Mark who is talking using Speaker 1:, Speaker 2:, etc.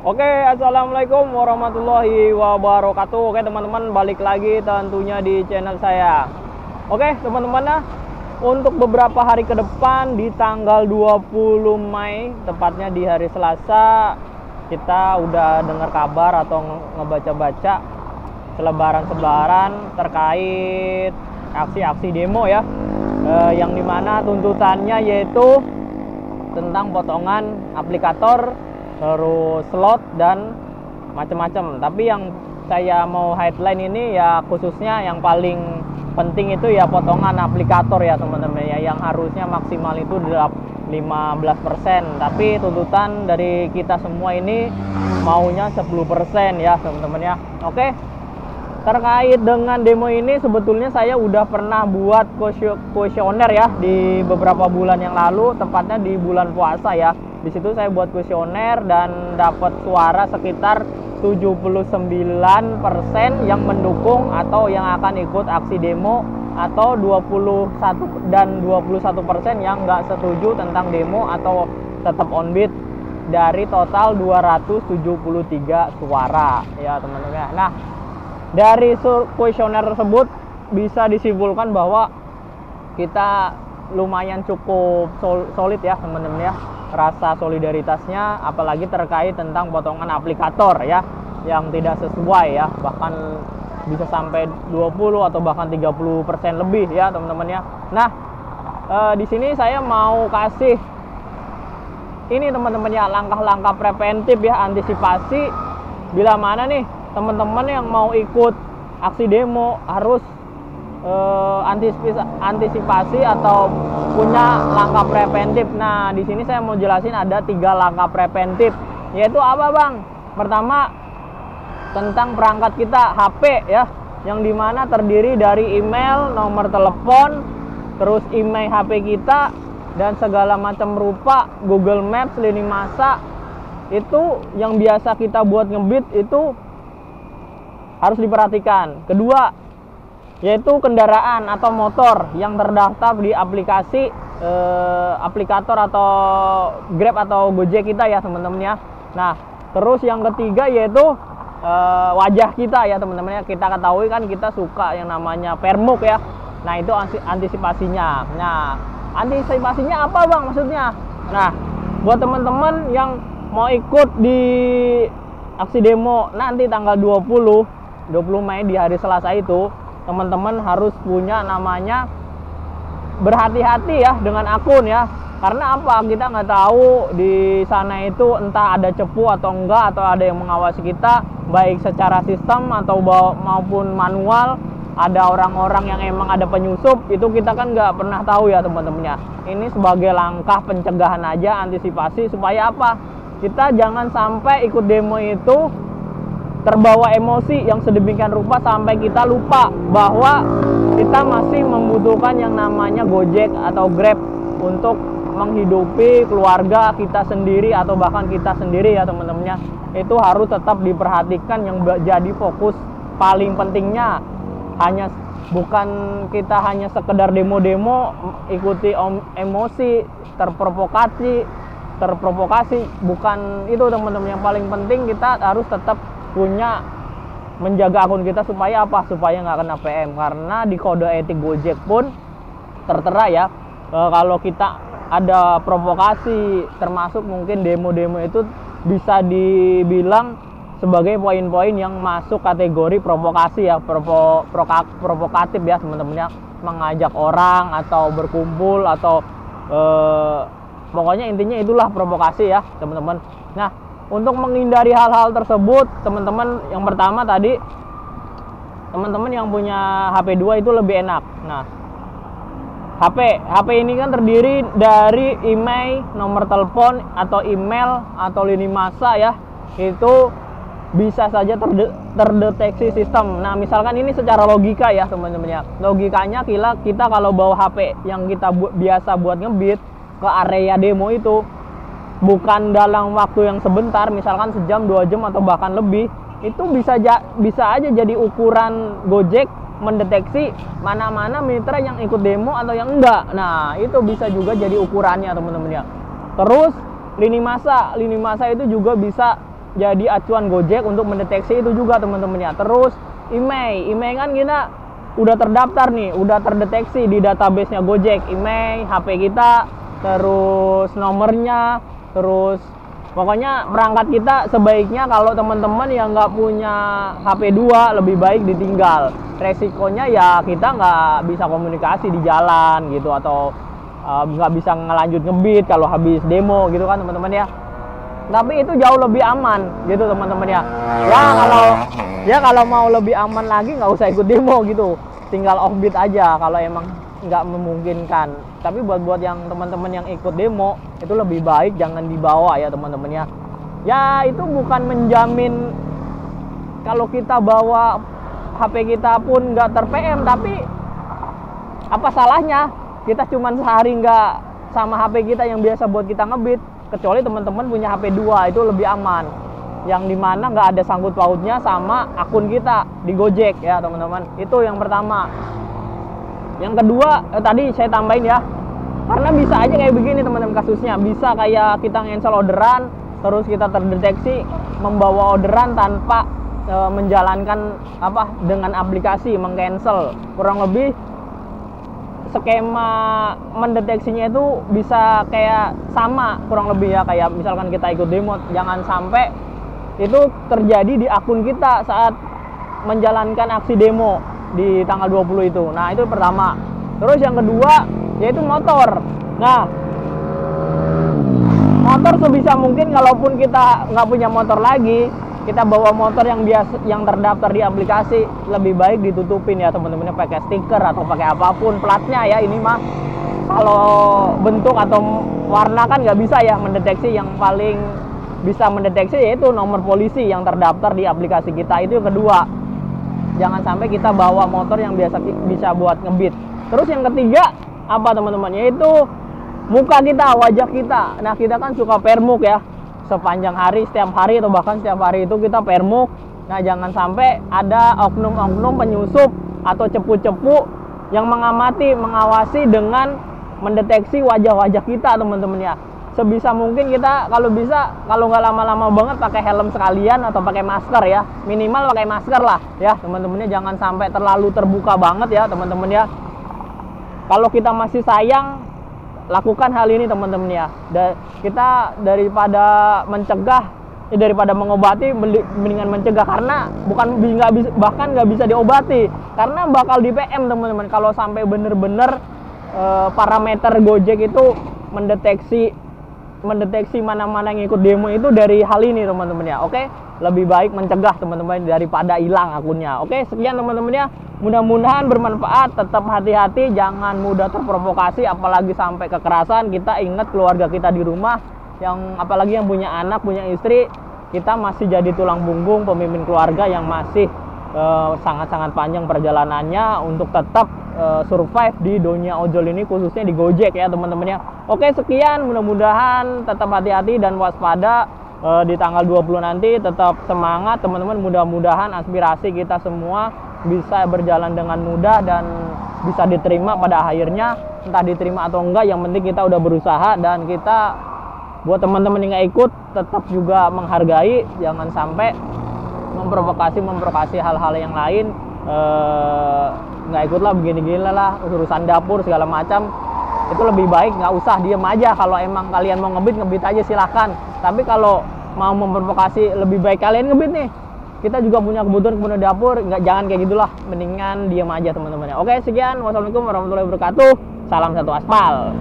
Speaker 1: Oke, assalamualaikum warahmatullahi wabarakatuh. Oke teman-teman, balik lagi tentunya di channel saya. Oke teman-teman, untuk beberapa hari ke depan di tanggal 20 Mei, tepatnya di hari Selasa, kita udah dengar kabar atau ngebaca-baca selebaran terkait aksi-aksi demo ya, yang dimana tuntutannya yaitu tentang potongan aplikator, terus slot dan macam-macam. Tapi yang saya mau headline ini ya khususnya yang paling penting itu ya potongan aplikator ya teman-teman ya, yang harusnya maksimal itu 15%. Tapi tuntutan dari kita semua ini maunya 10% ya teman-teman ya. Oke. Terkait dengan demo ini sebetulnya saya udah pernah buat kuesioner ya di beberapa bulan yang lalu, tepatnya di bulan puasa ya. Di situ saya buat kuesioner dan dapat suara sekitar 79% yang mendukung atau yang akan ikut aksi demo, atau 21% yang nggak setuju tentang demo atau tetap on beat, dari total 273 suara ya teman-teman. Nah, dari kuesioner tersebut bisa disimpulkan bahwa kita lumayan cukup solid ya teman-teman ya, rasa solidaritasnya, apalagi terkait tentang potongan aplikator ya yang tidak sesuai ya, bahkan bisa sampai 20 atau bahkan 30% lebih ya teman-teman ya. Nah, di sini saya mau kasih ini teman-teman ya, langkah-langkah preventif ya, antisipasi bila mana nih teman-teman yang mau ikut aksi demo harus antisipasi atau punya langkah preventif. Nah, di sini saya mau jelasin ada 3 langkah preventif. Yaitu apa, Bang? Pertama, tentang perangkat kita, HP ya, yang dimana terdiri dari email, nomor telepon, terus email HP kita, dan segala macam rupa Google Maps, lini masa. Itu yang biasa kita buat ngebit itu harus diperhatikan. Kedua, yaitu kendaraan atau motor yang terdaftar di aplikasi aplikator atau Grab atau Gojek kita ya teman-teman ya. Nah, terus yang ketiga yaitu wajah kita ya teman-teman ya. Kita ketahui kan kita suka yang namanya permuk ya. Nah, itu antisipasinya. Nah, antisipasinya apa, Bang, maksudnya? Nah, buat teman-teman yang mau ikut di aksi demo nanti tanggal 20 Mei di hari Selasa itu, teman-teman harus punya namanya berhati-hati ya dengan akun ya. Karena apa? Kita nggak tahu di sana itu entah ada cepu atau enggak, atau ada yang mengawasi kita baik secara sistem atau maupun manual. Ada orang-orang yang emang ada penyusup, itu kita kan nggak pernah tahu ya teman-temannya. Ini sebagai langkah pencegahan aja, antisipasi, supaya apa? Kita jangan sampai ikut demo itu terbawa emosi yang sedemikian rupa sampai kita lupa bahwa kita masih membutuhkan yang namanya Gojek atau Grab untuk menghidupi keluarga kita sendiri atau bahkan kita sendiri ya teman-temannya. Itu harus tetap diperhatikan, yang jadi fokus paling pentingnya bukan kita hanya sekedar demo-demo ikuti emosi, terprovokasi, bukan itu teman-teman. Yang paling penting kita harus tetap punya menjaga akun kita supaya apa? Supaya nggak kena PM. Karena di kode etik Gojek pun tertera ya, kalau kita ada provokasi, termasuk mungkin demo-demo itu bisa dibilang sebagai poin-poin yang masuk kategori provokasi ya, provokatif ya teman-teman ya, mengajak orang atau berkumpul atau pokoknya intinya itulah provokasi ya teman-teman. Nah, untuk menghindari hal-hal tersebut, teman-teman, yang pertama tadi, teman-teman yang punya HP 2 itu lebih enak. Nah, HP ini kan terdiri dari email, nomor telepon atau email atau lini masa ya. Itu bisa saja terdeteksi sistem. Nah, misalkan ini secara logika ya teman-teman ya. Logikanya kita kalau bawa HP yang kita biasa buat ngebit ke area demo itu, bukan dalam waktu yang sebentar, misalkan sejam, 2 jam atau bahkan lebih, itu bisa aja jadi ukuran Gojek mendeteksi mana-mana mitra yang ikut demo atau yang enggak. Nah, itu bisa juga jadi ukurannya teman-teman ya. Terus lini masa itu juga bisa jadi acuan Gojek untuk mendeteksi itu juga teman-teman ya. Terus IMEI kan kita udah terdaftar nih, udah terdeteksi di database-nya Gojek, IMEI, HP kita, terus nomornya, terus pokoknya perangkat kita sebaiknya kalau teman-teman yang nggak punya HP 2 lebih baik ditinggal. Resikonya ya kita nggak bisa komunikasi di jalan gitu, atau nggak bisa ngelanjut ngebit kalau habis demo gitu kan teman-teman ya. Tapi itu jauh lebih aman gitu teman-teman ya. Kalau mau lebih aman lagi nggak usah ikut demo gitu, tinggal offbeat aja kalau emang nggak memungkinkan. Tapi buat yang teman-teman yang ikut demo itu lebih baik jangan dibawa ya teman-teman ya. Ya itu bukan menjamin kalau kita bawa HP kita pun nggak ter-PM, tapi apa salahnya kita cuman sehari nggak sama HP kita yang biasa buat kita ngebit, kecuali teman-teman punya HP 2 itu lebih aman, yang dimana nggak ada sangkut pautnya sama akun kita di Gojek ya teman-teman. Itu yang pertama. Yang kedua tadi saya tambahin ya, karena bisa aja kayak begini teman-teman kasusnya, bisa kayak kita cancel orderan terus kita terdeteksi membawa orderan tanpa menjalankan dengan aplikasi mengcancel. Kurang lebih skema mendeteksinya itu bisa kayak sama kurang lebih ya, kayak misalkan kita ikut demo, jangan sampai itu terjadi di akun kita saat menjalankan aksi demo di tanggal 20 itu. Nah itu pertama. Terus yang kedua yaitu motor. Nah motor sebisa mungkin kalaupun kita nggak punya motor lagi, kita bawa motor yang terdaftar di aplikasi, lebih baik ditutupin ya teman-teman, pakai stiker atau pakai apapun platnya ya. Ini mah kalau bentuk atau warna kan nggak bisa ya mendeteksi. Yang paling bisa mendeteksi yaitu nomor polisi yang terdaftar di aplikasi kita. Itu yang kedua, jangan sampai kita bawa motor yang bisa buat ngebit. Terus yang ketiga apa teman-teman, yaitu muka kita, wajah kita. Nah kita kan suka permuk ya, sepanjang hari, setiap hari atau bahkan setiap hari itu kita permuk. Nah jangan sampai ada oknum-oknum penyusup atau cepu-cepu yang mengamati, mengawasi dengan mendeteksi wajah-wajah kita teman-teman ya. Sebisa mungkin kita kalau bisa, kalau nggak lama-lama banget pakai helm sekalian atau pakai masker ya, minimal pakai masker lah ya teman-temannya. Jangan sampai terlalu terbuka banget ya teman-teman ya. Kalau kita masih sayang, lakukan hal ini teman-teman ya. Kita daripada mencegah, daripada mengobati, mendingan mencegah, karena bahkan nggak bisa diobati, karena bakal di PM teman-teman kalau sampai bener-bener parameter Gojek itu mendeteksi mana-mana yang ikut demo itu dari hal ini teman-teman ya. Oke, lebih baik mencegah teman-teman daripada hilang akunnya. Oke, sekian teman-teman ya. Mudah-mudahan bermanfaat. Tetap hati-hati, jangan mudah terprovokasi, apalagi sampai kekerasan. Kita ingat keluarga kita di rumah, apalagi yang punya anak, punya istri, kita masih jadi tulang punggung pemimpin keluarga yang masih sangat-sangat panjang perjalanannya untuk tetap survive di dunia ojol ini, khususnya di Gojek ya teman-teman ya. Oke, sekian, mudah-mudahan tetap hati-hati dan waspada di tanggal 20 nanti. Tetap semangat teman-teman, mudah-mudahan aspirasi kita semua bisa berjalan dengan mudah dan bisa diterima pada akhirnya. Entah diterima atau enggak, yang penting kita udah berusaha. Dan kita buat teman-teman yang nggak ikut tetap juga menghargai, jangan sampai memprovokasi hal-hal yang lain. Nggak ikut lah, begini-gini lah, urusan dapur segala macam, itu lebih baik nggak usah, diem aja. Kalau emang kalian mau ngebit aja silahkan, tapi kalau mau memprovokasi lebih baik kalian ngebit nih, kita juga punya kebutuhan dapur, jangan kayak gitulah, mendingan diem aja teman-teman ya. Oke, sekian, wassalamualaikum warahmatullahi wabarakatuh, salam satu aspal.